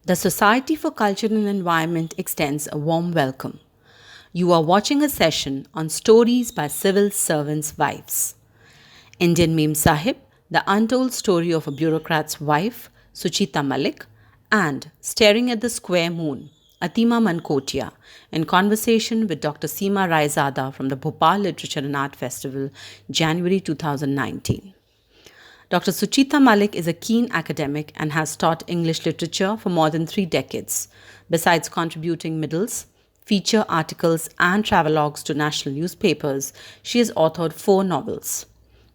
The Society for Culture and Environment extends a warm welcome. You are watching a session on stories by civil servants' wives. Indian Meme Sahib, the untold story of a bureaucrat's wife, Suchita Malik, and Staring at the Square Moon, Atima Mankotia, in conversation with Dr. Seema Raizada from the Bhopal Literature and Art Festival, January 2019. Dr. Suchita Malik is a keen academic and has taught English literature for more than 3 decades. Besides contributing middles, feature articles, and travelogues to national newspapers, she has authored 4 novels.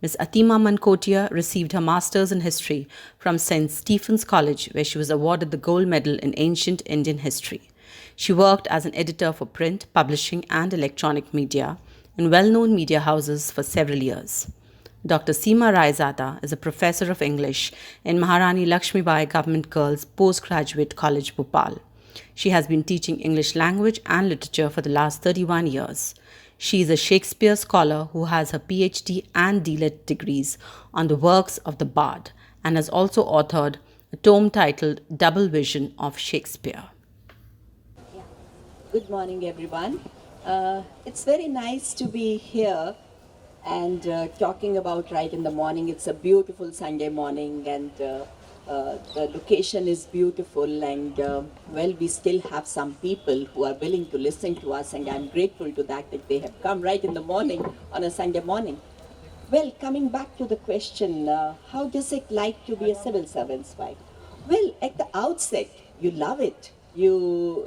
Ms. Atima Mankotia received her master's in history from St. Stephen's College, where she was awarded the gold medal in ancient Indian history. She worked as an editor for print, publishing, and electronic media in well known media houses for several years. Dr. Seema Raizada is a professor of English in Maharani Lakshmibai Government Girls Postgraduate College, Bhopal. She has been teaching English language and literature for the last 31 years. She is a Shakespeare scholar who has her PhD and DLitt degrees on the works of the Bard and has also authored a tome titled Double Vision of Shakespeare. Good morning, everyone. It's very nice to be here and talking about right in the morning. It's a beautiful Sunday morning, and the location is beautiful. And well, we still have some people who are willing to listen to us, and I'm grateful to that they have come right in the morning on a Sunday morning. Well, coming back to the question, how does it like to be a civil servant's wife? Well, at the outset, you love it. You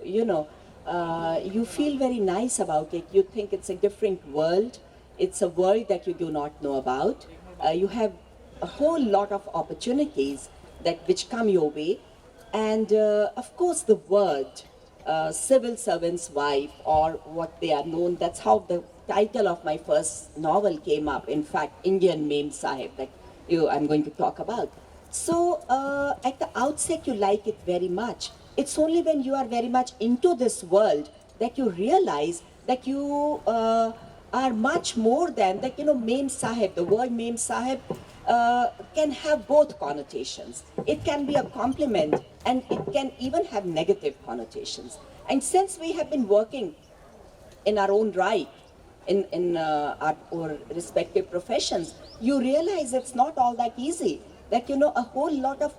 feel very nice about it. You think it's a different world. It's a world that you do not know about. You have a whole lot of opportunities which come your way. And of course, the word civil servant's wife, or what they are known, that's how the title of my first novel came up. In fact, Indian Meme Sahib, I'm going to talk about. So at the outset, you like it very much. It's only when you are very much into this world that you realize that you are much more than that. Meme Sahib, the word Meme Sahib can have both connotations. It can be a compliment, and it can even have negative connotations. And since we have been working in our own right, in our respective professions, you realize it's not all that easy. That a whole lot of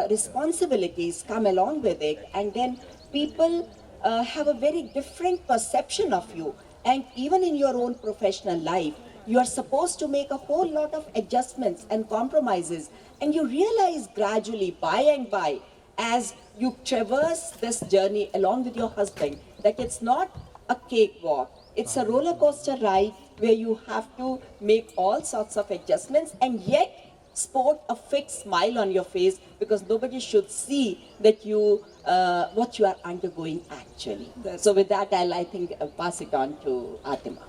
responsibilities come along with it, and then people have a very different perception of you. And even in your own professional life, you are supposed to make a whole lot of adjustments and compromises, and you realize gradually, by and by, as you traverse this journey along with your husband, that it's not a cakewalk. It's a roller coaster ride where you have to make all sorts of adjustments, and yet sport a fixed smile on your face, because nobody should see that what you are undergoing actually. So with that, I think pass it on to Atima.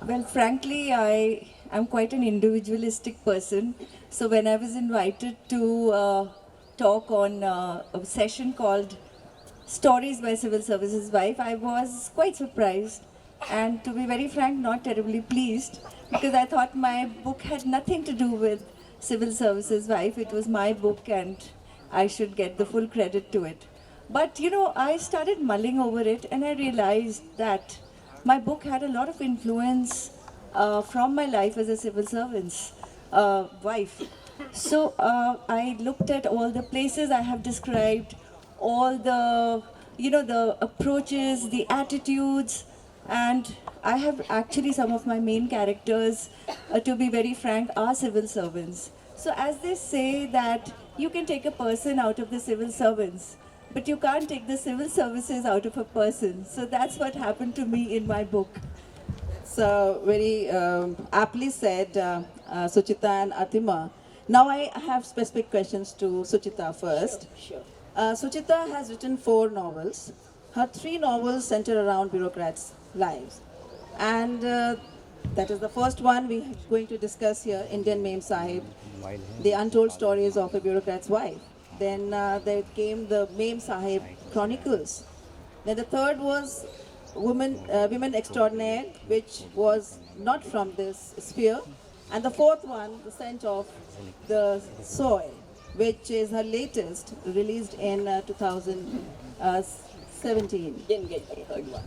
Well, frankly, I am quite an individualistic person. So when I was invited to talk on a session called Stories by Civil Services Wife, I was quite surprised, and to be very frank, not terribly pleased, because I thought my book had nothing to do with Civil Services Wife. It was my book, and I should get the full credit to it. But I started mulling over it, and I realized that my book had a lot of influence from my life as a civil servant's wife. So I looked at all the places I have described, all the approaches, the attitudes, and I have actually some of my main characters, to be very frank, are civil servants. So as they say that you can take a person out of the civil servants, but you can't take the civil services out of a person. So that's what happened to me in my book. So very aptly said, Suchita and Atima. Now I have specific questions to Suchita first. Sure. Suchita has written 4 novels. Her 3 novels center around bureaucrats' lives. And that is the first one we are going to discuss here, Indian Meme Sahib, The Untold Stories of a Bureaucrat's Wife. Then there came the Meme Sahib Chronicles. Then the third was Women Extraordinaire, which was not from this sphere. And the fourth one, The Scent of the Soil, which is her latest, released in 2017. Didn't get the third one.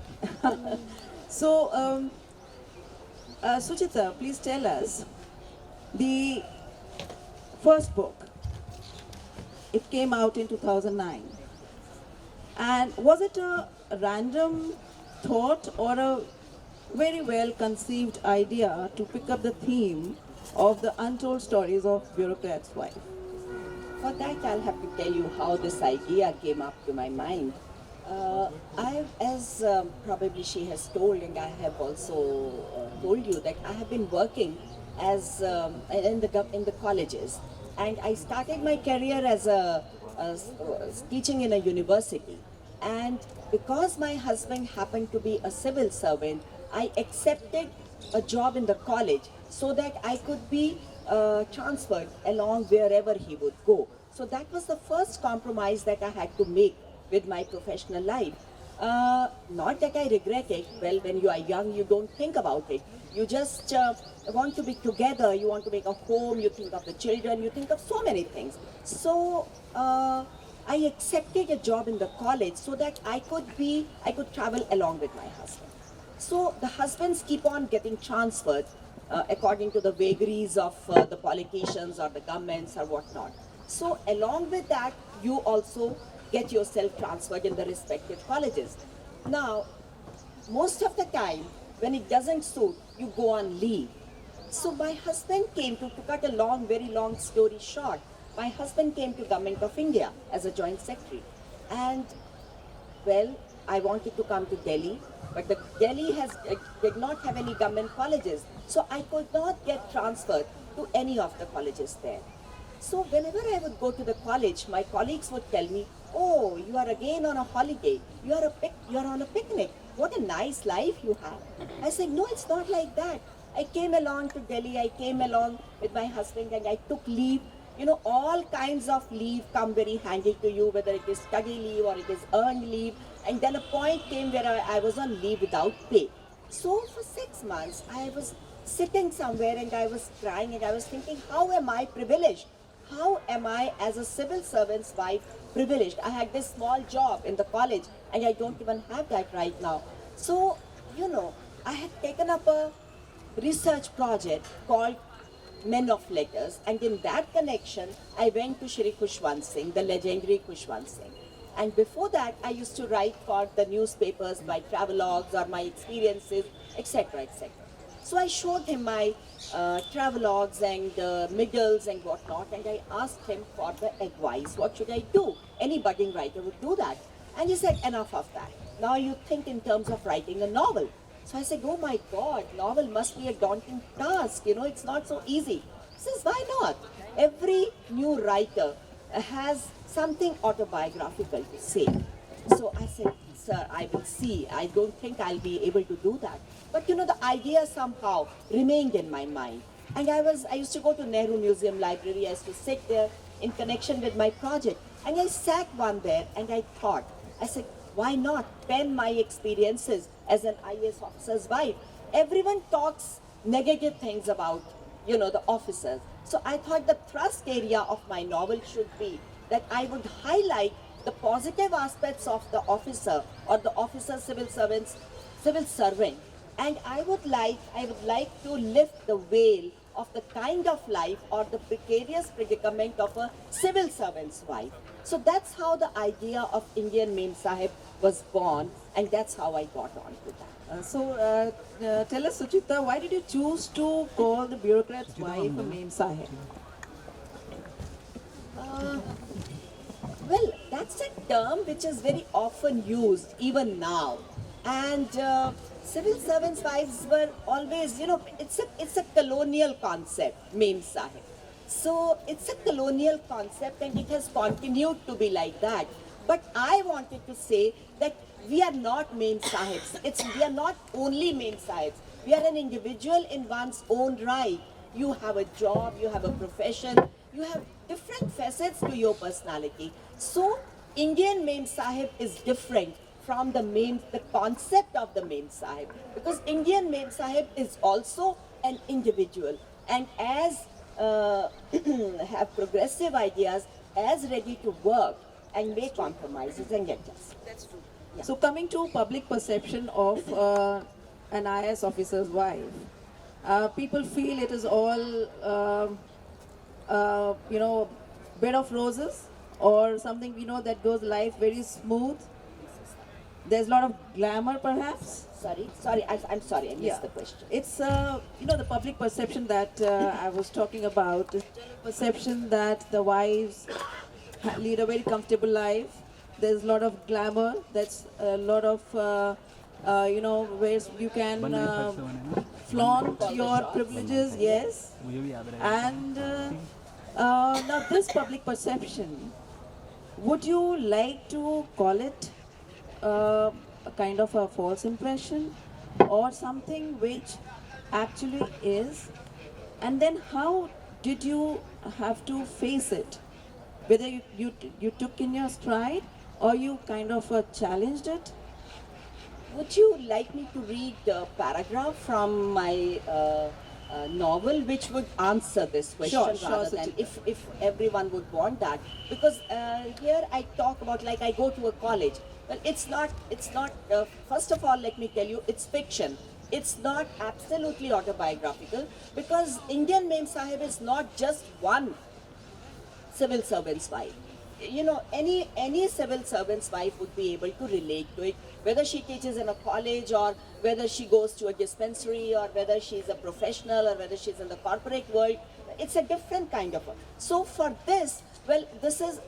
So, Suchita, please tell us the first book. It came out in 2009. And was it a random thought or a very well conceived idea to pick up the theme of the untold stories of bureaucrat's wife? For that, I'll have to tell you how this idea came up to my mind. As probably she has told, and I have also told you that I have been working as in the colleges, and I started my career as teaching in a university. And because my husband happened to be a civil servant, I accepted a job in the college so that I could be transferred along wherever he would go. So that was the first compromise that I had to make with my professional life. Not that I regret it. Well, when you are young, you don't think about it. You just want to be together. You want to make a home. You think of the children. You think of so many things. So I accepted a job in the college so that I could travel along with my husband. So the husbands keep on getting transferred according to the vagaries of the politicians or the governments or whatnot. So along with that, you also get yourself transferred in the respective colleges. Now, most of the time, when it doesn't suit, you go on leave. So my husband came to cut a very long story short, my husband came to Government of India as a joint secretary. And, well, I wanted to come to Delhi, but the Delhi did not have any government colleges. So I could not get transferred to any of the colleges there. So whenever I would go to the college, my colleagues would tell me, "Oh, you are again on a holiday. You are on a picnic. What a nice life you have." I said, "No, it's not like that. I came along to Delhi. I came along with my husband and I took leave. You know, all kinds of leave come very handy to you, whether it is study leave or it is earned leave." And then a point came where I was on leave without pay. So for 6 months, I was sitting somewhere and I was crying and I was thinking, how am I privileged? How am I, as a civil servant's wife, privileged? I had this small job in the college and I don't even have that right now. So, you know, I had taken up a research project called Men of Letters, and in that connection, I went to Shri Khushwant Singh, the legendary Khushwant Singh. And before that, I used to write for the newspapers, my travelogues or my experiences, etc., etc. So I showed him my travelogues and middles and whatnot, and I asked him for the advice. What should I do? Any budding writer would do that. And he said, enough of that. Now you think in terms of writing a novel. So I said, oh my God, novel must be a daunting task. You know, it's not so easy. He says, why not? Every new writer has something autobiographical to say. So I said, sir, I will see. I don't think I'll be able to do that. But you know, the idea somehow remained in my mind. And I used to go to Nehru Museum Library. I used to sit there in connection with my project. And I sat one there and I thought, I said, why not pen my experiences as an IAS officer's wife? Everyone talks negative things about, you know, the officers. So I thought the thrust area of my novel should be that I would highlight the positive aspects of the officer or the officer civil servant. And I would like to lift the veil of the kind of life or the precarious predicament of a civil servant's wife. So that's how the idea of Indian Mem Sahib was born, and that's how I got on to that. So tell us, Suchita, why did you choose to call the bureaucrat's wife a Mem Sahib? Well, that's a term which is very often used even now. And civil servants' wives were always, you know, it's a colonial concept, Mem Sahib. So it's a colonial concept and it has continued to be like that. But I wanted to say that we are not Mem Sahibs. We are not only Mem Sahibs. We are an individual in one's own right. You have a job, you have a profession, you have different facets to your personality. So Indian Mem Sahib is different from the concept of the Mem Sahib, because Indian Mem Sahib is also an individual, and as have progressive ideas, as ready to work and make compromises and get justice. That's true. Yeah. So coming to public perception of an IAS officer's wife, people feel it is all, bed of roses or something, that goes life very smooth. There's a lot of glamour, perhaps. Sorry, I'm sorry, I missed the question. It's, the public perception that I was talking about, the general perception that the wives lead a very comfortable life. There's a lot of glamour. That's a lot of, where you can flaunt your privileges, yes. And now this public perception, would you like to call it a kind of a false impression or something which actually is? And then how did you have to face it? Whether you took in your stride or you kind of challenged it? Would you like me to read a paragraph from my novel which would answer this question Sure, rather than if everyone would want that? Because here I talk about like I go to a college. Well, it's not, first of all, let me tell you, it's fiction. It's not absolutely autobiographical because Indian Mem Sahib is not just one civil servant's wife. Any civil servant's wife would be able to relate to it, whether she teaches in a college or whether she goes to a dispensary or whether she's a professional or whether she's in the corporate world. It's a different kind of. So for this, well, this is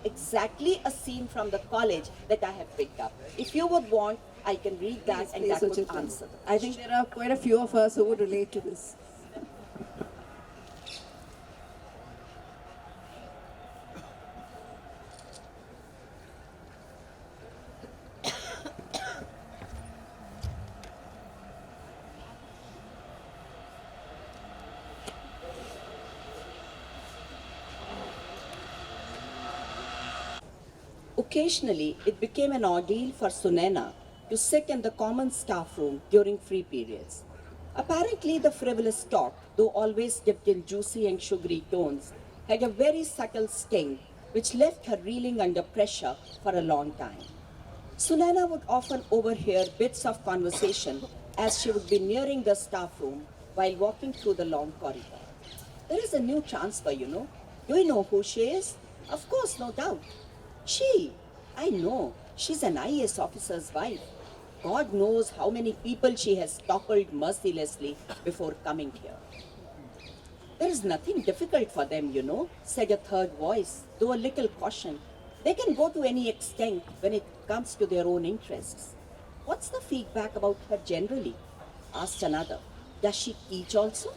exactly a scene from the college that I have picked up. If you would want, I can read that and that would Suchitra. answer. I think there are quite a few of us who would relate to this. Occasionally, it became an ordeal for Sunaina to sit in the common staff room during free periods. Apparently, the frivolous talk, though always dipped in juicy and sugary tones, had a very subtle sting which left her reeling under pressure for a long time. Sunaina would often overhear bits of conversation as she would be nearing the staff room while walking through the long corridor. There is a new transfer, Do you know who she is? Of course, no doubt. I know, she's an IAS officer's wife. God knows how many people she has toppled mercilessly before coming here. There is nothing difficult for them, said a third voice, though a little caution. They can go to any extent when it comes to their own interests. What's the feedback about her generally? Asked another. Does she teach also?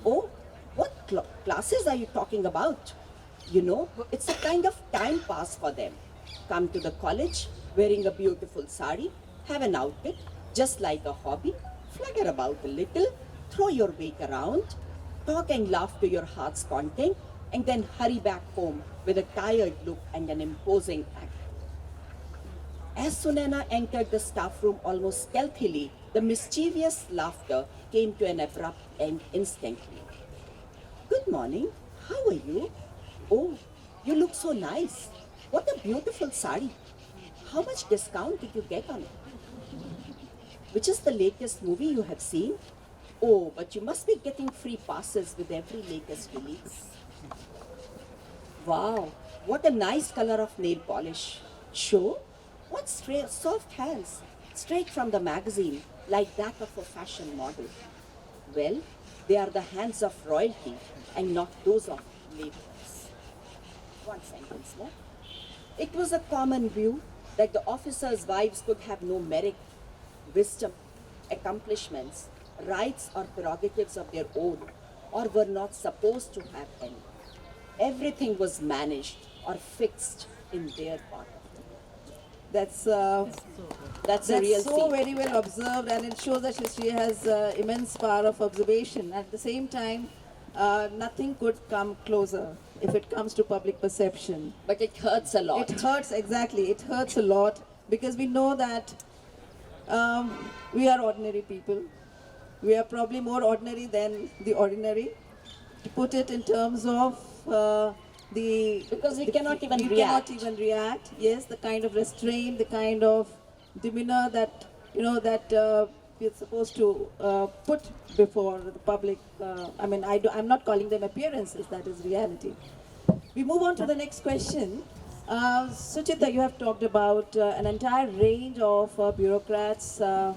Oh, what classes are you talking about? It's a kind of time pass for them. Come to the college, wearing a beautiful sari, have an outfit, just like a hobby, flutter about a little, throw your weight around, talk and laugh to your heart's content, and then hurry back home with a tired look and an imposing act. As Sunaina entered the staff room almost stealthily, the mischievous laughter came to an abrupt end instantly. Good morning, how are you? Oh, you look so nice. What a beautiful sari. How much discount did you get on it? Which is the latest movie you have seen? Oh, but you must be getting free passes with every latest release. Wow, what a nice color of nail polish. Show? What soft hands, straight from the magazine, like that of a fashion model. Well, they are the hands of royalty and not those of laborers. One sentence more. It was a common view that the officers' wives could have no merit, wisdom, accomplishments, rights or prerogatives of their own, or were not supposed to have any. Everything was managed or fixed in their part of it. That's a real so scene. very well observed, and it shows that she has immense power of observation. At the same time, nothing could come closer if it comes to public perception. But it hurts a lot. It hurts, exactly. It hurts a lot because we know that we are ordinary people. We are probably more ordinary than the ordinary. To put it in terms of the Because we the- cannot even we react. cannot even react. Yes, the kind of restraint, the kind of demeanor that we're supposed to put before the public. I'm not calling them appearances. That is reality. We move on to the next question. Suchita, you have talked about an entire range of bureaucrats uh,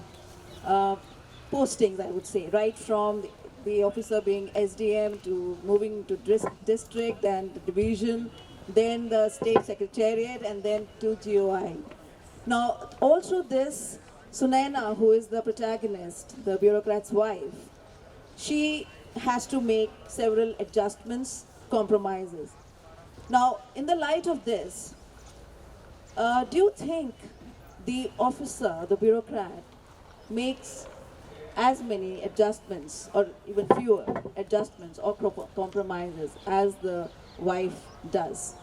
postings, I would say, right from the officer being SDM to moving to district and the division, then the state secretariat, and then to GOI. Now, also this, Sunaina, who is the protagonist, the bureaucrat's wife, she has to make several adjustments, compromises. Now, in the light of this, do you think the officer, the bureaucrat, makes as many adjustments or even fewer adjustments or compromises as the wife does?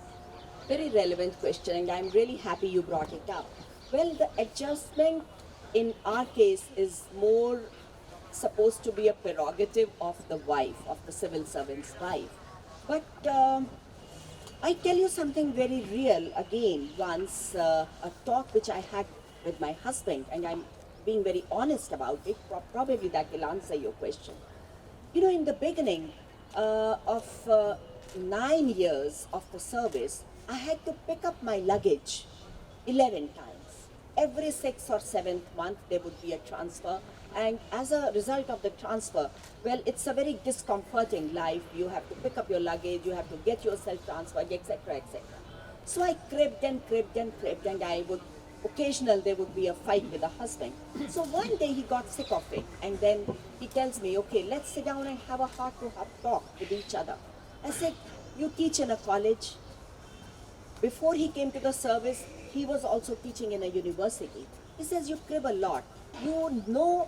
Very relevant question, and I'm really happy you brought it up. Well, the adjustment in our case is more supposed to be a prerogative of the wife, of the civil servant's wife. But I tell you something very real again. Once a talk which I had with my husband, and I'm being very honest about it, probably that will answer your question. You know, in the beginning of 9 years of the service, I had to pick up my luggage 11 times. Every 6th or 7th month, there would be a transfer. And as a result of the transfer, well, it's a very discomforting life. You have to pick up your luggage, you have to get yourself transferred, etc., etc. So I cribbed and cribbed and cribbed, and occasionally there would be a fight with the husband. So one day he got sick of it, and then he tells me, okay, let's sit down and have a heart-to-heart talk with each other. I said, you teach in a college. Before he came to the service, he was also teaching in a university. He says, you crib a lot. You know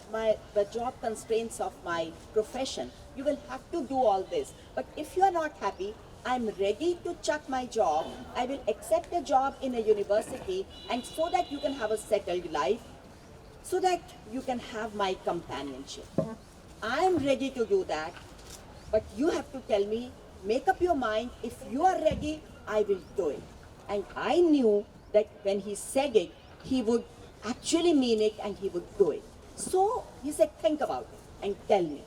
the job constraints of my profession. You will have to do all this. But if you are not happy, I'm ready to chuck my job. I will accept a job in a university, and so that you can have a settled life, so that you can have my companionship. I'm ready to do that, but you have to tell me, make up your mind. If you are ready, I will do it. And I knew that when he said it, he would actually mean it and he would do it. So he said, think about it and tell me.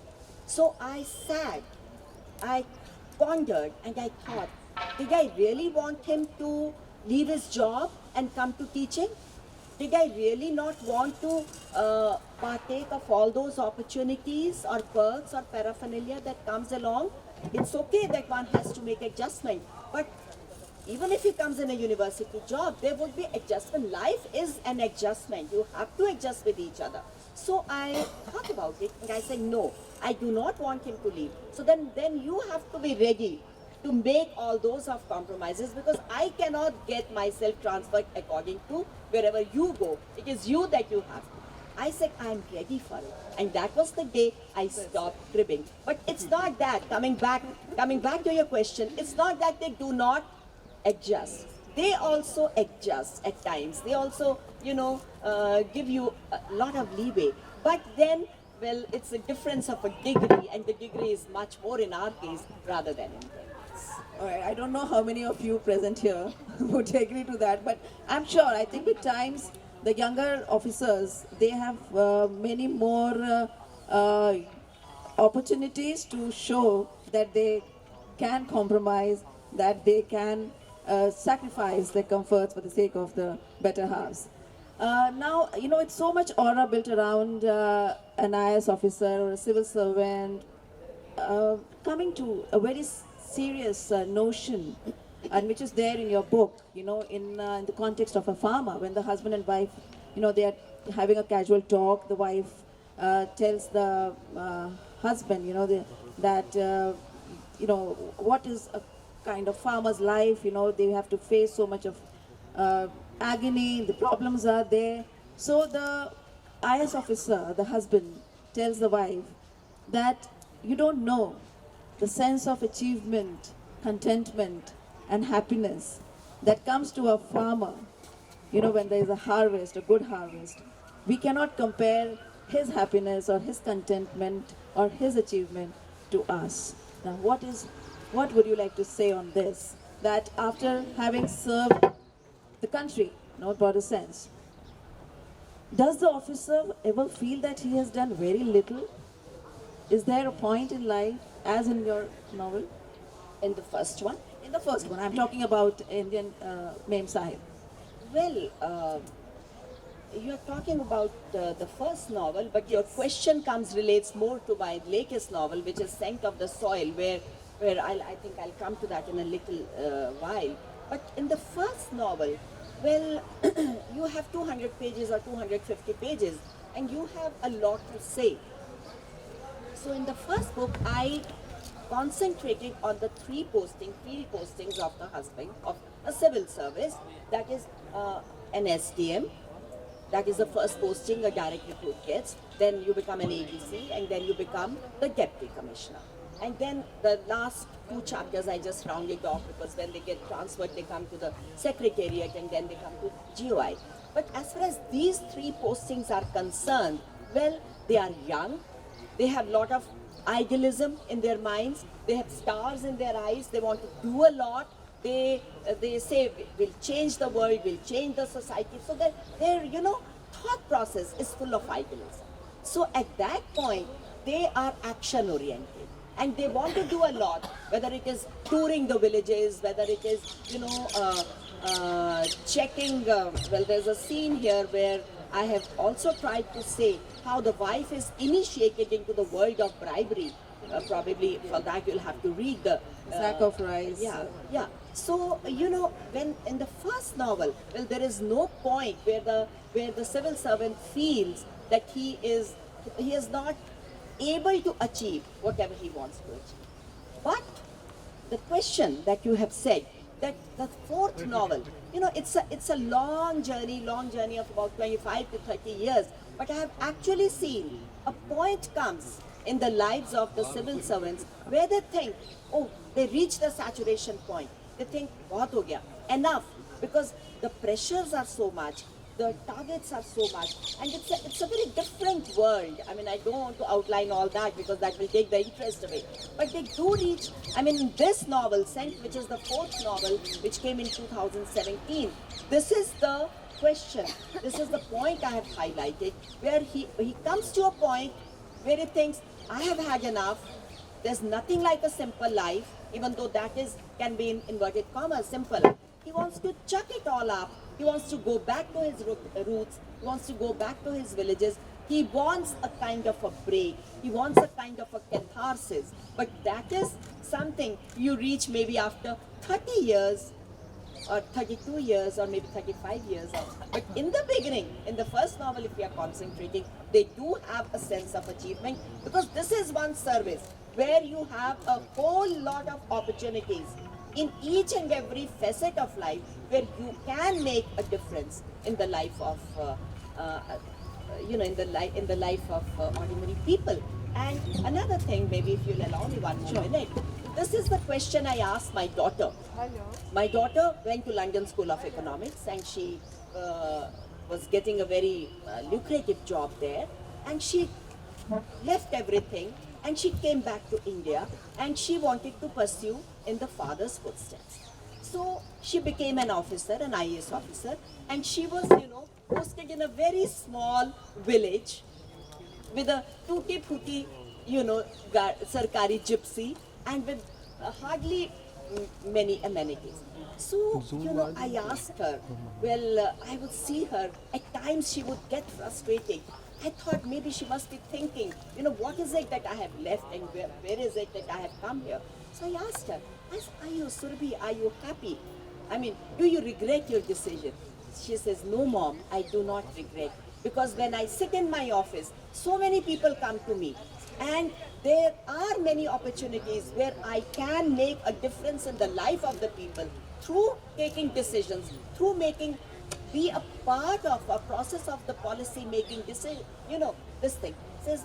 So I sat, I pondered, and I thought, did I really want him to leave his job and come to teaching? Did I really not want to partake of all those opportunities or perks or paraphernalia that comes along? It's okay that one has to make adjustment, but even if he comes in a university job, there would be adjustment. Life is an adjustment. You have to adjust with each other. So I thought about it, and I said, no, I do not want him to leave. So then you have to be ready to make all those of compromises, because I cannot get myself transferred according to wherever you go. It is you that you have. I said, I'm ready for it. And that was the day I stopped cribbing. But it's not that, coming back to your question, it's not that they do not adjust. They also adjust at times. They also, give you a lot of leeway. But then, well, it's a difference of a degree, and the degree is much more in our case rather than in theirs. All right, I don't know how many of you present here would agree to that, but I'm sure, I think with times, the younger officers, they have many more opportunities to show that they can compromise, that they can sacrifice their comforts for the sake of the better house. Now, it's so much aura built around an IS officer or a civil servant, coming to a very serious notion, and which is there in your book, in the context of a farmer, when the husband and wife, they are having a casual talk. The wife tells the husband, what is a kind of farmer's life, they have to face so much of agony, the problems are there. So the IS officer, the husband, tells the wife that you don't know the sense of achievement, contentment, and happiness that comes to a farmer, when there is a harvest, a good harvest. We cannot compare his happiness or his contentment or his achievement to us. Now, what would you like to say on this? that after having served the country in a broader sense, does the officer ever feel that he has done very little? Is there a point in life, as in your novel? In the first one, In the first one, I'm talking about Indian Mem Sahib. well, you're talking about the first novel, but your question relates more to my latest novel, which is Scent of the Soil, where I think I'll come to that in a little while. But in the first novel, well, you have 200 pages or 250 pages, and you have a lot to say. So in the first book, I concentrated on the field postings of the husband of a civil service, that is an SDM. That is the first posting a direct recruit gets. Then you become an ADC, and then you become the deputy commissioner. And then the last two chapters I just rounded off, because when they get transferred, they come to the secretariat, and then they come to GOI. But as far as these three postings are concerned, well, they are young. They have a lot of idealism in their minds. They have stars in their eyes. They want to do a lot. They say we'll change the world, we'll change the society. So their thought process is full of idealism. So at that point, they are action oriented, and they want to do a lot. Whether it is touring the villages, whether it is checking. Well, there's a scene here where I have also tried to say how the wife is initiated into the world of bribery. Probably for that you'll have to read the Sack of rice. yeah. So when in the first novel, well, there is no point where the civil servant feels that he is not able to achieve whatever he wants to achieve. But the question that you have said, that the fourth novel, it's a long journey of about 25 to 30 years. But I have actually seen a point comes in the lives of the civil servants where they think, oh, they reach the saturation point. They think, bahut ho gaya, enough, because the pressures are so much, the targets are so much, and it's a very different world. I mean, I don't want to outline all that because that will take the interest away. But they do reach, in this novel, Scent, which is the fourth novel, which came in 2017, this is the question, this is the point I have highlighted, where he comes to a point where he thinks, I have had enough. There's nothing like a simple life, even though that can be in inverted commas simple. He wants to chuck it all up. He wants to go back to his roots. He wants to go back to his villages. He wants a kind of a break. He wants a kind of a catharsis. But that is something you reach maybe after 30 years or 32 years or maybe 35 years. But in the beginning, in the first novel, if we are concentrating, they do have a sense of achievement, because this is one service where you have a whole lot of opportunities in each and every facet of life, where you can make a difference in the life of in the life of ordinary people. And another thing, maybe if you'll allow me one more minute, this is the question I asked my daughter. My daughter went to London School of Economics, and she was getting a very lucrative job there, and she left everything and she came back to India, and she wanted to pursue in the father's footsteps. So she became an officer, an IAS officer, and she was, posted in a very small village with a tutti-frutti, sarkari gypsy, and with hardly many amenities. So, I asked her, well, I would see her, at times she would get frustrated. I thought maybe she must be thinking, what is it that I have left, and where is it that I have come here? So I asked her, are you, Surabhi, are you happy? Do you regret your decision? She says, no, Mom, I do not regret. Because when I sit in my office, so many people come to me, and there are many opportunities where I can make a difference in the life of the people through taking decisions, through be a part of a process of the policy making decision. This thing says,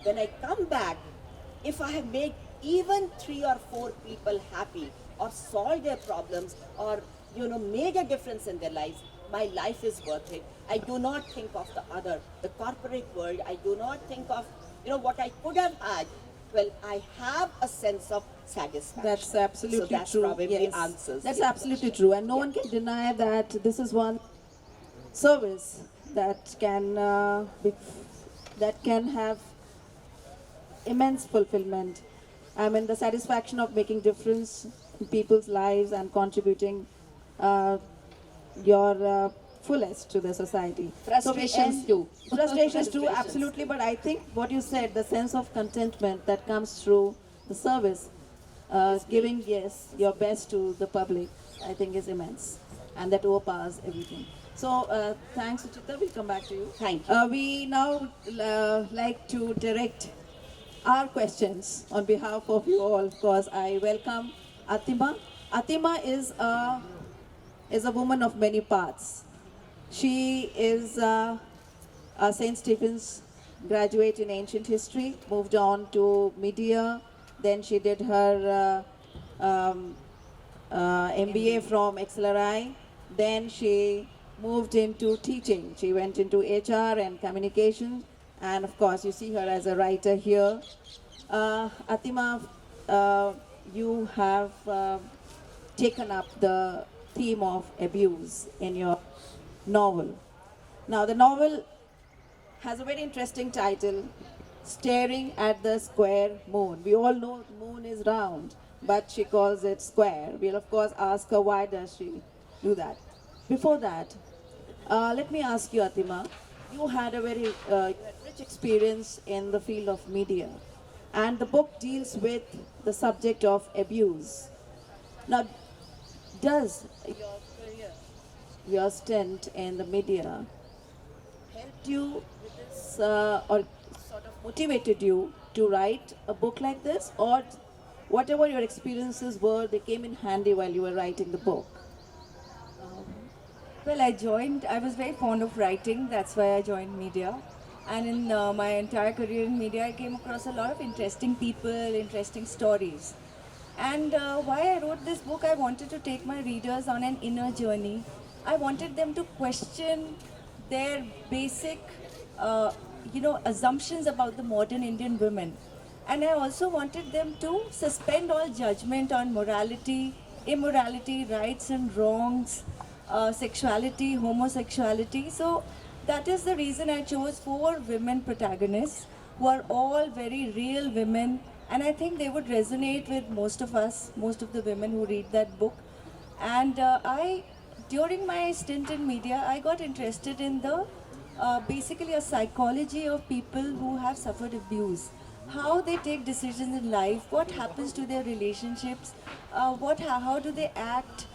when I come back, if I have made even 3 or 4 people happy, or solved their problems, or made a difference in their lives, my life is worth it. I do not think of the corporate world. I do not think of what I could have had well, I have a sense of satisfaction. That's absolutely so that's true. probably Yes. answers That's your absolutely question. true, and no one can deny that this is one service that can have immense fulfillment. I mean, the satisfaction of making difference in people's lives and contributing uh, your fullest to the society. Frustrations too. Frustrations too, Frustrations. absolutely. But I think what you said, the sense of contentment that comes through the service, giving your best to the public, I think is immense, and that overpowers everything. So thanks, Suchita. We'll come back to you. Thank you. We now like to direct our questions on behalf of you all, because I welcome Atima. Atima is a woman of many parts. She is a St. Stephen's graduate in ancient history, moved on to media, then she did her MBA from XLRI, then she moved into teaching. She went into HR and communication, and of course, you see her as a writer here. Atima, you have taken up the theme of abuse in your novel. Now, the novel has a very interesting title, Staring at the Square Moon. We all know the moon is round, but she calls it square. We'll of course ask her why does she do that. Before that, let me ask you, Atima, you had a very rich experience in the field of media, and the book deals with the subject of abuse. Now, does your career, your stint in the media, helped you with this, or sort of motivated you to write a book like this, or whatever your experiences were, they came in handy while you were writing the book? Well, I was very fond of writing, that's why I joined media. And in my entire career in media, I came across a lot of interesting people, interesting stories. And why I wrote this book, I wanted to take my readers on an inner journey. I wanted them to question their basic, assumptions about the modern Indian women. And I also wanted them to suspend all judgment on morality, immorality, rights and wrongs, sexuality, homosexuality. So that is the reason I chose 4 women protagonists who are all very real women, and I think they would resonate with most of us, most of the women who read that book. And during my stint in media, I got interested in the basically a psychology of people who have suffered abuse, how they take decisions in life, what happens to their relationships, how do they act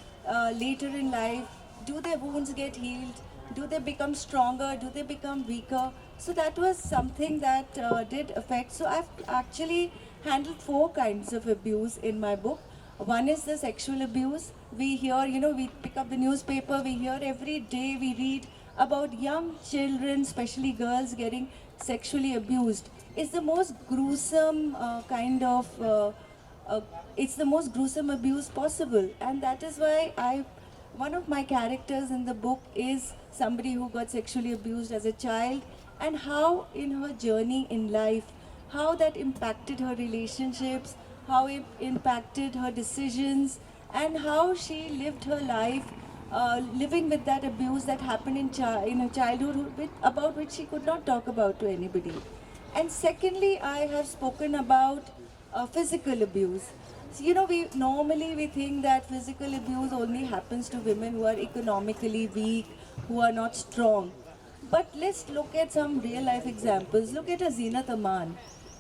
later in life, do their wounds get healed, do they become stronger, do they become weaker. So that was something that did affect. So I've actually handled 4 kinds of abuse in my book. One is the sexual abuse. We hear, we pick up the newspaper, we hear every day, we read about young children, especially girls, getting sexually abused. It's the most gruesome it's the most gruesome abuse possible. And that is why one of my characters in the book is somebody who got sexually abused as a child, and how in her journey in life, how that impacted her relationships, how it impacted her decisions, and how she lived her life living with that abuse that happened in her childhood, about which she could not talk about to anybody. And secondly, I have spoken about physical abuse. So, we think that physical abuse only happens to women who are economically weak, who are not strong. But let's look at some real life examples. Look at Zeenat Aman.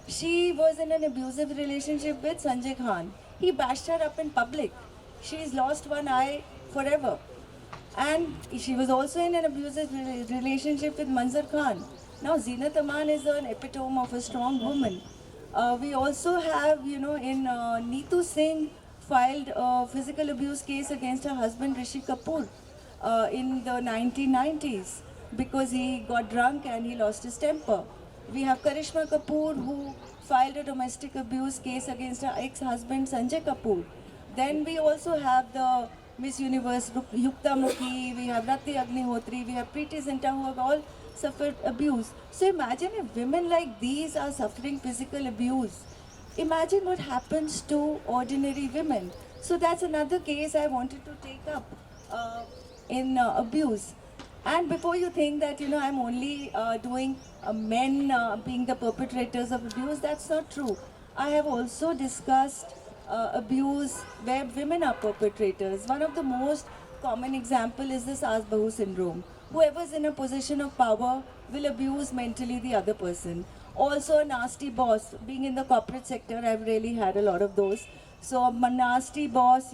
She was in an abusive relationship with Sanjay Khan. He bashed her up in public. She's lost one eye forever. And she was also in an abusive relationship with Manzar Khan. Now, Zeenat Aman is an epitome of a strong woman. We also have, Neetu Singh filed a physical abuse case against her husband Rishi Kapoor in the 1990s because he got drunk and he lost his temper. We have Karishma Kapoor, who filed a domestic abuse case against her ex-husband Sanjay Kapoor. Then we also have the Miss Universe Yukta Mukhi, we have Rati Agnihotri, we have Preeti Zinta, who have all suffered abuse. So imagine if women like these are suffering physical abuse. imagine what happens to ordinary women. So that's another case I wanted to take up in abuse. And before you think that I'm only doing men being the perpetrators of abuse, that's not true. I have also discussed abuse where women are perpetrators. One of the most common example is the Saas Bahu syndrome. Whoever is in a position of power will abuse mentally the other person. Also a nasty boss. Being in the corporate sector, I've really had a lot of those. So a nasty boss,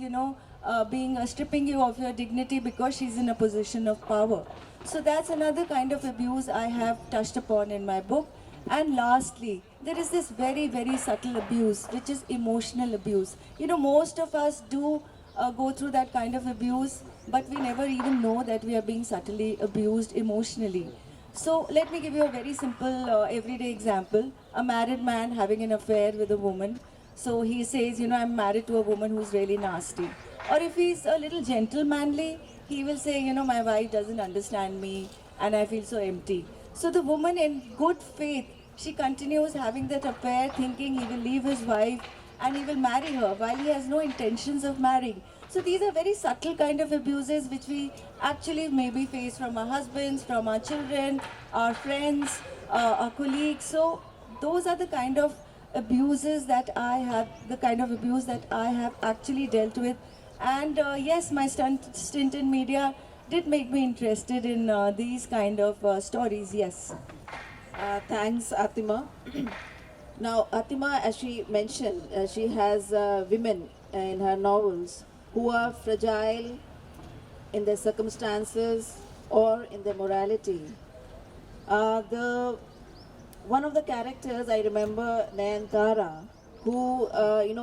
being stripping you of your dignity because she's in a position of power. So that's another kind of abuse I have touched upon in my book. And lastly, there is this very, very subtle abuse, which is emotional abuse. Most of us do go through that kind of abuse, but we never even know that we are being subtly abused emotionally. So let me give you a very simple everyday example. A married man having an affair with a woman. So he says, I'm married to a woman who's really nasty. Or if he's a little gentlemanly, he will say, my wife doesn't understand me and I feel so empty. So the woman in good faith, she continues having that affair thinking he will leave his wife and he will marry her while he has no intentions of marrying. So these are very subtle kind of abuses which we actually maybe face from our husbands, from our children, our friends, our colleagues. So those are the kind of abuses that I have, the kind of abuse that I have actually dealt with. And yes, my stint in media did make me interested in these kind of stories, yes. Thanks, Atima. Now, Atima, as she mentioned, she has women in her novels who are fragile in their circumstances or in their morality. The one of the characters I remember, Nayantara, who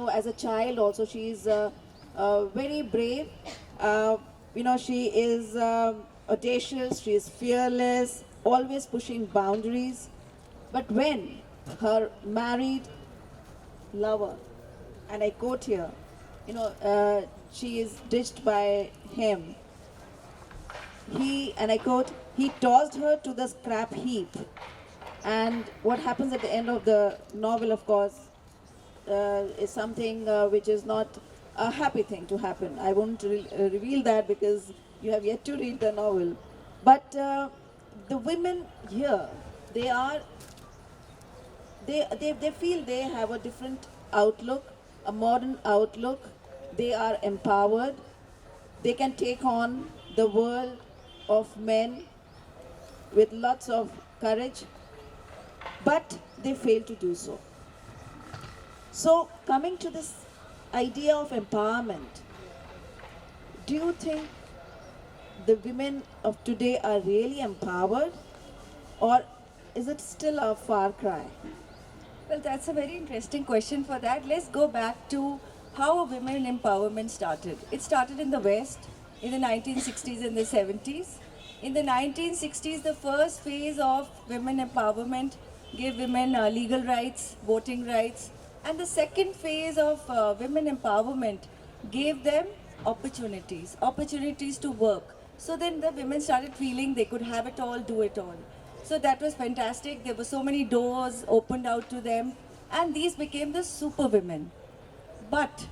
as a child also she's very brave. She is audacious, she is fearless, always pushing boundaries. But when her married lover, and I quote here, she is ditched by him. And I quote, he tossed her to the scrap heap. And what happens at the end of the novel, of course, is something which is not a happy thing to happen. I won't reveal that because you have yet to read the novel. But the women here, they feel they have a different outlook, a modern outlook. They are empowered. They can take on the world of men with lots of courage, but they fail to do so. So, coming to this idea of empowerment, do you think the women of today are really empowered, or is it still a far cry? Well, that's a very interesting question. For that, let's go back to how women empowerment started. It started in the West in the 1960s and the 70s. In the 1960s, the first phase of women empowerment gave women legal rights, voting rights, and the second phase of women empowerment gave them opportunities to work. So then the women started feeling they could have it all, do it all. So that was fantastic. There were so many doors opened out to them, and these became the super women. But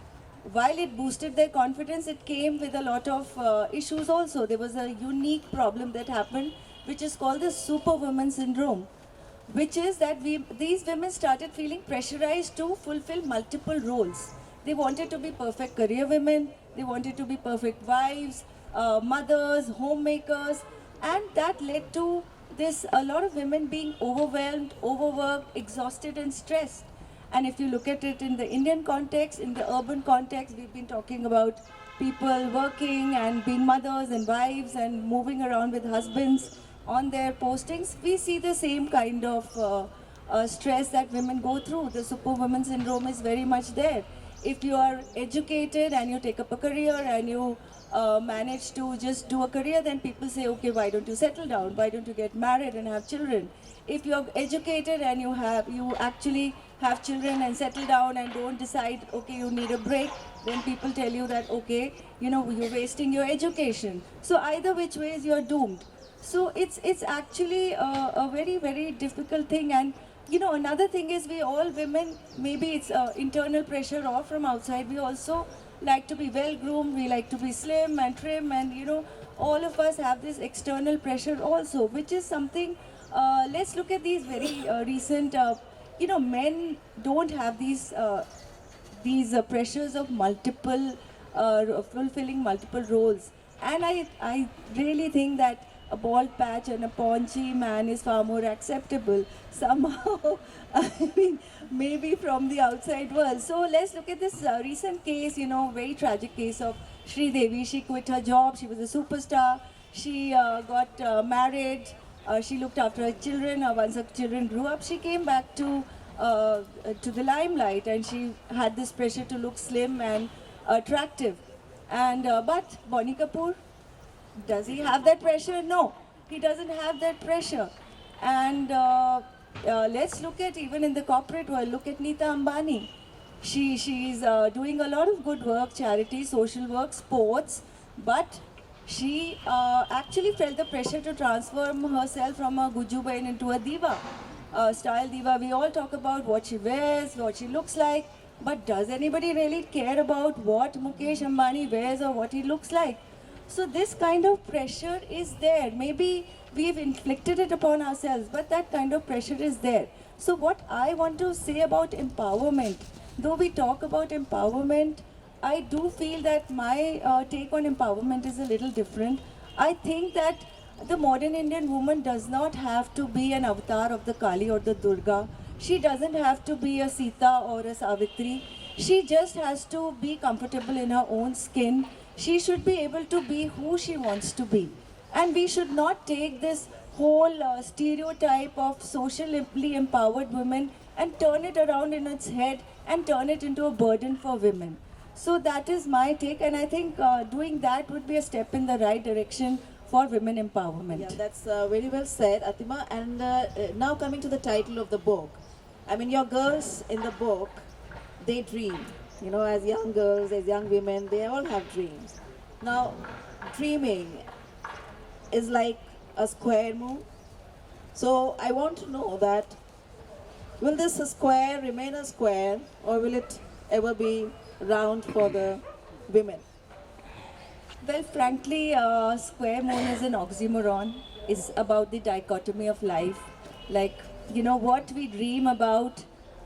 while it boosted their confidence, it came with a lot of issues also. There was a unique problem that happened, which is called the superwoman syndrome, which is that these women started feeling pressurized to fulfill multiple roles. They wanted to be perfect career women, they wanted to be perfect wives, mothers, homemakers, and that led to a lot of women being overwhelmed, overworked, exhausted, and stressed. And if you look at it in the Indian context, in the urban context, we've been talking about people working and being mothers and wives and moving around with husbands on their postings. We see the same kind of stress that women go through. The superwoman syndrome is very much there. If you are educated and you take up a career and you manage to just do a career, then people say, okay, why don't you settle down? Why don't you get married and have children? If you're educated and you actually have children and settle down and don't decide, okay, you need a break, then people tell you that, okay, you're wasting your education. So either which ways you're doomed. So it's actually a very, very difficult thing. And another thing is we all women, maybe it's internal pressure or from outside, we also like to be well groomed, we like to be slim and trim, and all of us have this external pressure also, which is something. Let's look at these very recent. Men don't have these pressures of multiple fulfilling multiple roles, and I really think that a bald patch and a paunchy man is far more acceptable somehow. I mean, maybe from the outside world. So let's look at this recent case, very tragic case of Sri Devi. She quit her job, she was a superstar, she got married, she looked after her children. Once her children grew up, she came back to the limelight, and she had this pressure to look slim and attractive. And but Bonnie Kapoor, does he have that pressure? No, he doesn't have that pressure. And let's look at, even in the corporate world, look at Neeta Ambani. She's doing a lot of good work, charity, social work, sports, but she actually felt the pressure to transform herself from a Gujubain into a diva, style diva. We all talk about what she wears, what she looks like, but does anybody really care about what Mukesh Ambani wears or what he looks like? So this kind of pressure is there. Maybe we've inflicted it upon ourselves, but that kind of pressure is there. So what I want to say about empowerment, though we talk about empowerment, I do feel that my take on empowerment is a little different. I think that the modern Indian woman does not have to be an avatar of the Kali or the Durga. She doesn't have to be a Sita or a Savitri. She just has to be comfortable in her own skin. She should be able to be who she wants to be. And we should not take this whole stereotype of socially empowered women and turn it around in its head and turn it into a burden for women. So that is my take, and I think doing that would be a step in the right direction for women empowerment. Yeah, that's very well said, Atima. And now coming to the title of the book. I mean, your girls in the book, they dream. As young girls, as young women, they all have dreams. Now, dreaming is like a square move. So I want to know that, will this square remain a square, or will it ever be round for the women? Well, frankly, square moon is an oxymoron. It's about the dichotomy of life. Like, what we dream about,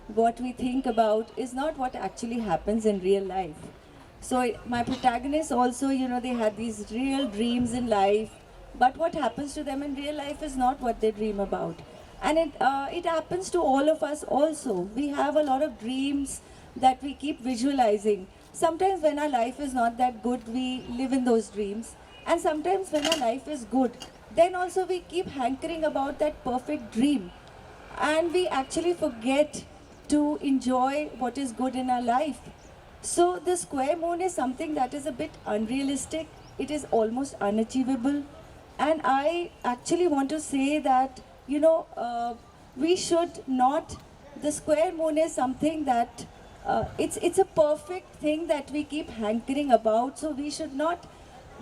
what we think about is not what actually happens in real life. So my protagonists also, they had these real dreams in life, but what happens to them in real life is not what they dream about. And it happens to all of us also. We have a lot of dreams that we keep visualizing. Sometimes when our life is not that good, we live in those dreams. And sometimes when our life is good, then also we keep hankering about that perfect dream. And we actually forget to enjoy what is good in our life. So the square moon is something that is a bit unrealistic. It is almost unachievable. And I actually want to say that, we should not, the square moon is something that, it's a perfect thing that we keep hankering about. So we should not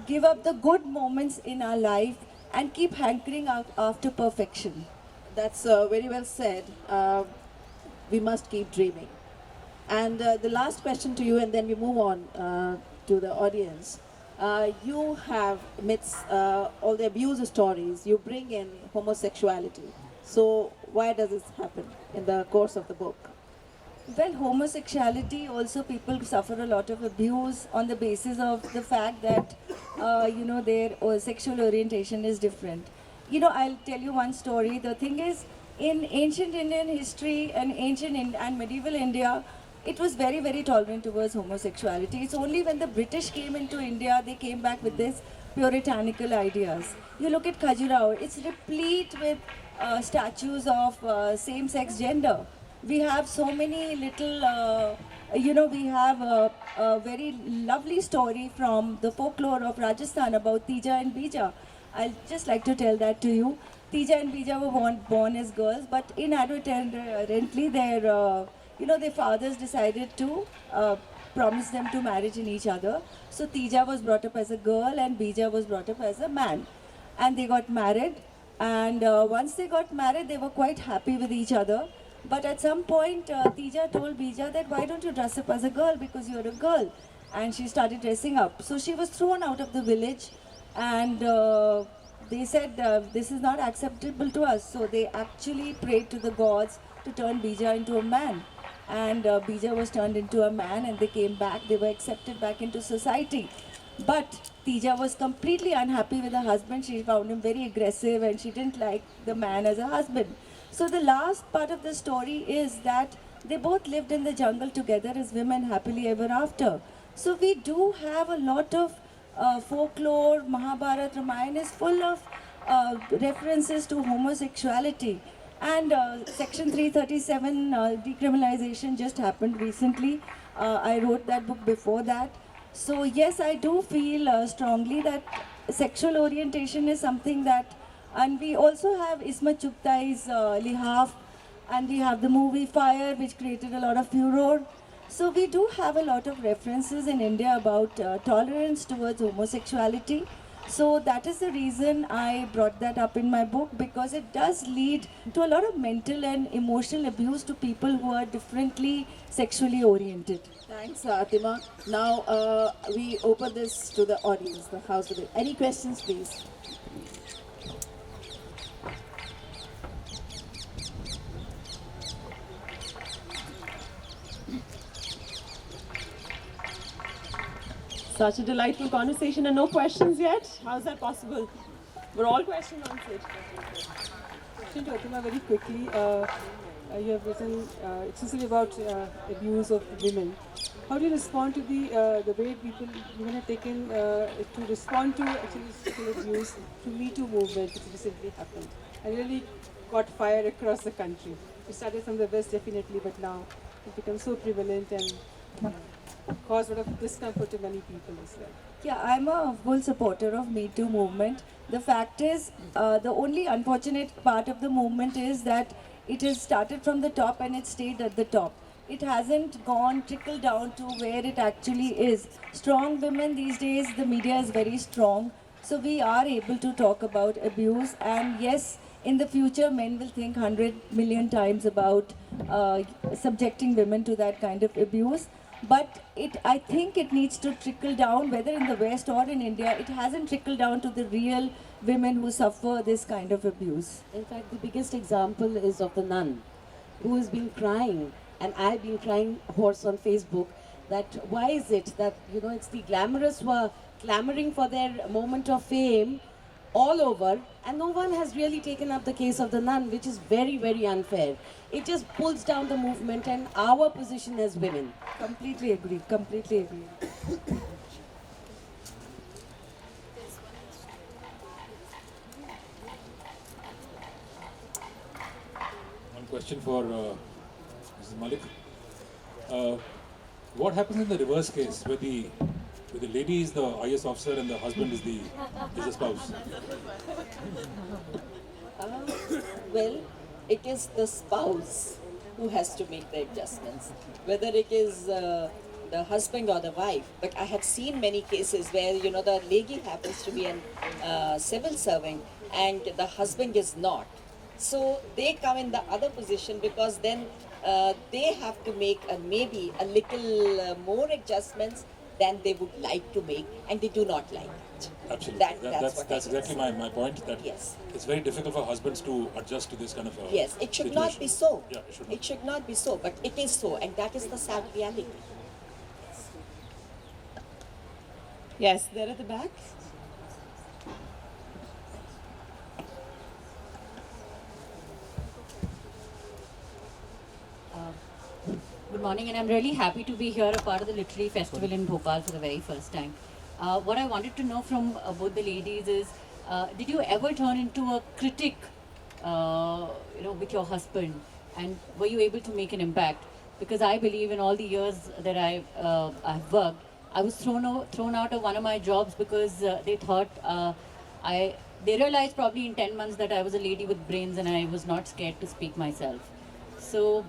give up the good moments in our life and keep hankering after perfection. That's very well said. We must keep dreaming. And the last question to you, and then we move on to the audience. You have, amidst all the abuse stories, you bring in homosexuality. So why does this happen in the course of the book? Well, homosexuality also, people suffer a lot of abuse on the basis of the fact that, their sexual orientation is different. I'll tell you one story. The thing is, in ancient Indian history and and medieval India, it was very, very tolerant towards homosexuality. It's only when the British came into India, they came back with this puritanical ideas. You look at Khajuraho, it's replete with statues of same-sex gender. We have so many little, we have a very lovely story from the folklore of Rajasthan about Tija and Bija. I'll just like to tell that to you. Tija and Bija were born as girls, but inadvertently their fathers decided to promise them to marriage in each other. So Tija was brought up as a girl and Bija was brought up as a man. And they got married. And once they got married, they were quite happy with each other. But at some point, Tija told Bija that why don't you dress up as a girl because you're a girl, and she started dressing up. So she was thrown out of the village, and they said this is not acceptable to us. So they actually prayed to the gods to turn Bija into a man, and Bija was turned into a man, and they came back. They were accepted back into society. But Tija was completely unhappy with her husband. She found him very aggressive and she didn't like the man as a husband. So the last part of the story is that they both lived in the jungle together as women happily ever after. So we do have a lot of folklore. Mahabharata, Ramayana is full of references to homosexuality. And Section 337 decriminalization just happened recently. I wrote that book before that. So yes, I do feel strongly that sexual orientation is something that, and we also have Ismat Chughtai's Lihaf, and we have the movie Fire, which created a lot of furor. So we do have a lot of references in India about tolerance towards homosexuality. So that is the reason I brought that up in my book, because it does lead to a lot of mental and emotional abuse to people who are differently sexually oriented. Thanks, Atima. Now we open this to the audience, the house. Any questions, please? Such a delightful conversation and no questions yet. How's that possible? We're all question answered. Question to Atima very quickly. You have written exclusively about abuse of women. How do you respond to the way women have taken to respond to actually sexual abuse, to Me Too movement, which recently happened, and really caught fire across the country? It started from the West definitely, but now it becomes so prevalent and caused a lot of discomfort to many people as well. Yeah, I'm a full supporter of Me Too movement. The fact is, the only unfortunate part of the movement is that it has started from the top and it stayed at the top. It hasn't gone trickled down to where it actually is. Strong women these days, the media is very strong. So we are able to talk about abuse, and yes, in the future men will think 100 million times about subjecting women to that kind of abuse. But I think it needs to trickle down, whether in the West or in India. It hasn't trickled down to the real women who suffer this kind of abuse. In fact, the biggest example is of the nun who has been crying, and I've been crying horse on Facebook, that why is it that, it's the glamorous who are clamoring for their moment of fame all over, and no one has really taken up the case of the nun, which is very, very unfair. It just pulls down the movement and our position as women. Completely agree, completely agree. One question for Mrs. Malik. What happens in the reverse case where the lady is the IS officer and the husband is the spouse? Well, it is the spouse who has to make the adjustments, whether it is the husband or the wife. But I have seen many cases where, the lady happens to be a civil servant and the husband is not. So they come in the other position because then they have to make maybe a little more adjustments than they would like to make, and they do not like it. Absolutely. That's exactly my point. That yes. It's very difficult for husbands to adjust to this kind of Yes, it should situation. not be so. Yeah, it should not. It should not be so, but it is so, and that is the sad reality. Yes, there at the back. Good morning, and I'm really happy to be here, a part of the literary festival in Bhopal for the very first time. What I wanted to know from both the ladies is, did you ever turn into a critic, with your husband, and were you able to make an impact? Because I believe in all the years that I've worked, I was thrown out of one of my jobs because they thought they realized probably in 10 months that I was a lady with brains and I was not scared to speak myself. So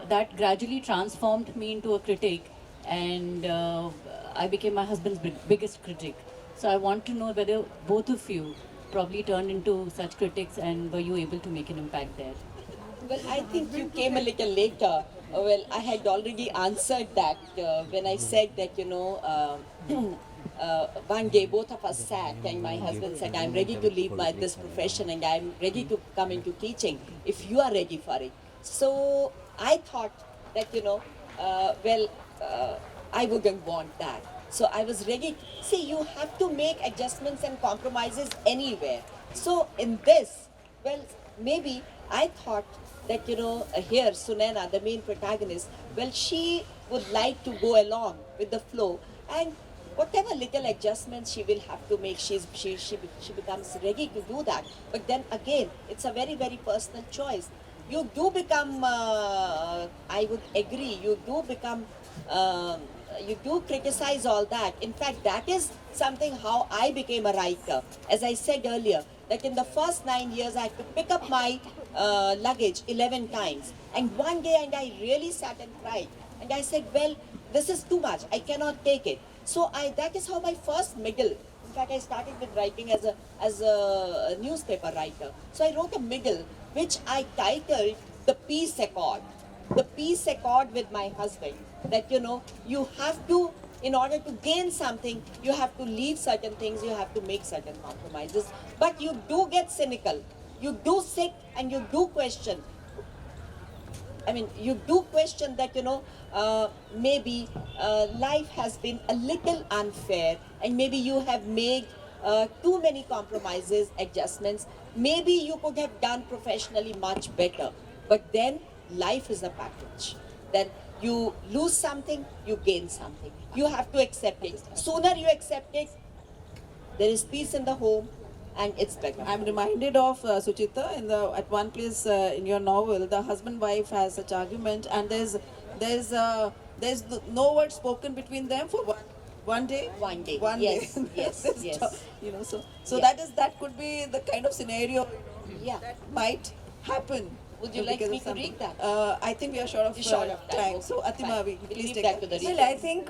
that gradually transformed me into a critic, and I became my husband's biggest critic. So I want to know whether both of you probably turned into such critics, and were you able to make an impact there? Well, I think you came a little later. Well, I had already answered that when I said that, one day both of us sat and my husband said, I'm ready to leave this profession and I'm ready to come into teaching if you are ready for it. So I thought that, I wouldn't want that. So I was ready. See, you have to make adjustments and compromises anywhere. So in this, well, maybe I thought that, here Sunena, the main protagonist, well, she would like to go along with the flow and whatever little adjustments she will have to make, she becomes ready to do that. But then again, it's a very, very personal choice. You do become, I would agree, you do criticize all that. In fact, that is something how I became a writer. As I said earlier, that in the first 9 years I had to pick up my luggage 11 times. And one day, and I really sat and cried. And I said, well, this is too much. I cannot take it. So that is how my first middle. In fact, I started with writing as a newspaper writer. So I wrote a middle, which I titled The Peace Accord. The peace accord with my husband. That, you have to, in order to gain something, you have to leave certain things, you have to make certain compromises. But you do get cynical. You do sit and you do question. I mean, you do question that, maybe life has been a little unfair and maybe you have made too many compromises, adjustments. Maybe you could have done professionally much better. But then life is a package. Then you lose something, you gain something. You have to accept it. Sooner you accept it, there is peace in the home, and it's better. I'm reminded of Suchita at one place in your novel. The husband-wife has such argument, and there's no word spoken between them for one day. One day. One Yes, day. yes, This yes. So Yeah. that could be the kind of scenario Yeah. that might happen. Would you like because me of to something. read that? I think we are short of, You're short of time. Okay, So Atima, fine. We'll please leave take that to the Well, I think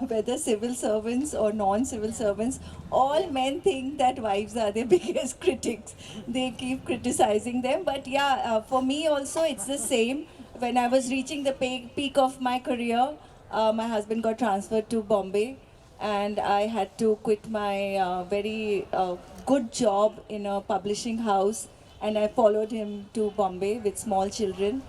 whether civil servants or non-civil servants, all men think that wives are their biggest critics. They keep criticizing them. But yeah, for me also, it's the same. When I was reaching the peak of my career, my husband got transferred to Bombay, and I had to quit my very good job in a publishing house, and I followed him to Bombay with small children.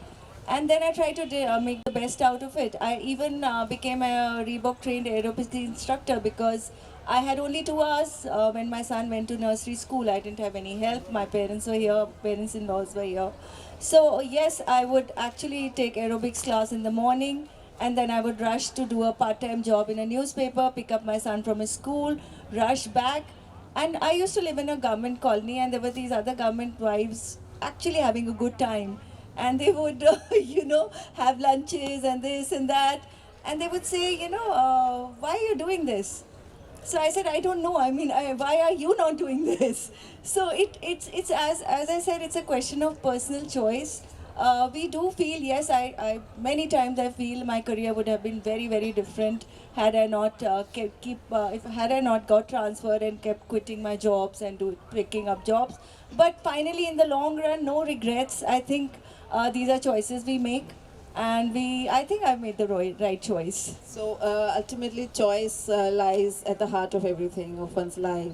And then I tried to make the best out of it. I even became a Reebok trained aerobics instructor because I had only 2 hours when my son went to nursery school. I didn't have any help. My parents were here, parents-in-laws were here. So yes, I would actually take aerobics class in the morning, and then I would rush to do a part-time job in a newspaper, pick up my son from his school, rush back. And I used to live in a government colony, and there were these other government wives actually having a good time. And they would, have lunches and this and that. And they would say, why are you doing this? So I said, I don't know. I mean, why are you not doing this? So it's as I said, it's a question of personal choice. We do feel, yes, I many times I feel my career would have been very, very different had I not had I not got transferred and kept quitting my jobs and picking up jobs. But finally, in the long run, no regrets. I think these are choices we make, and I think I've made the right choice. So ultimately, choice lies at the heart of everything of one's life.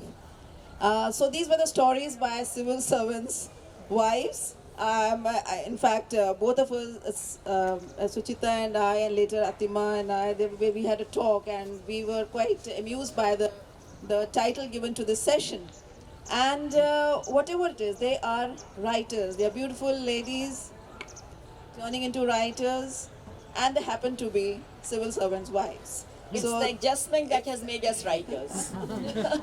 So these were the stories by civil servants' wives. In fact, both of us, Suchita and I, and later Atima and I, we had a talk, and we were quite amused by the title given to this session. And whatever it is, they are writers. They are beautiful ladies turning into writers, and they happen to be civil servants' wives. It's So- the adjustment that has made us writers.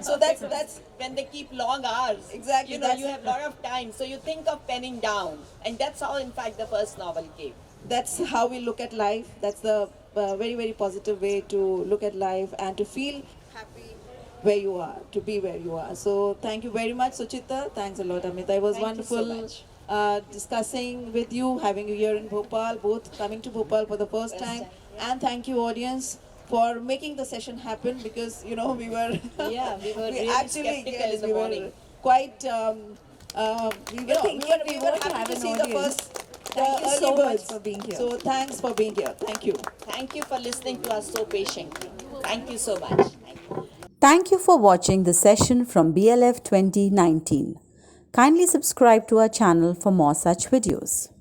So that's When they keep long hours. Exactly, that's- You have a lot of time. So you think of penning down. And that's how, in fact, the first novel came. that's how we look at life. That's the very, very positive way to look at life and to feel happy where you are, to be where you are. So thank you very much, Suchita. Thanks a lot, Amita. It was Thank you so wonderful much. discussing with you, having you here in Bhopal, both coming to Bhopal for the first time. And thank you, audience, for making the session happen, because we were Yeah, we were really skeptical in the we morning. were quite we were thinking we we were won't happy have to an see the audience. first Thank you early so much birds. for being here. So thanks for being here. Thank you. Thank you for listening to us so patiently. Thank you so much. Thank you. Thank you for watching the session from BLF 2019. Kindly subscribe to our channel for more such videos.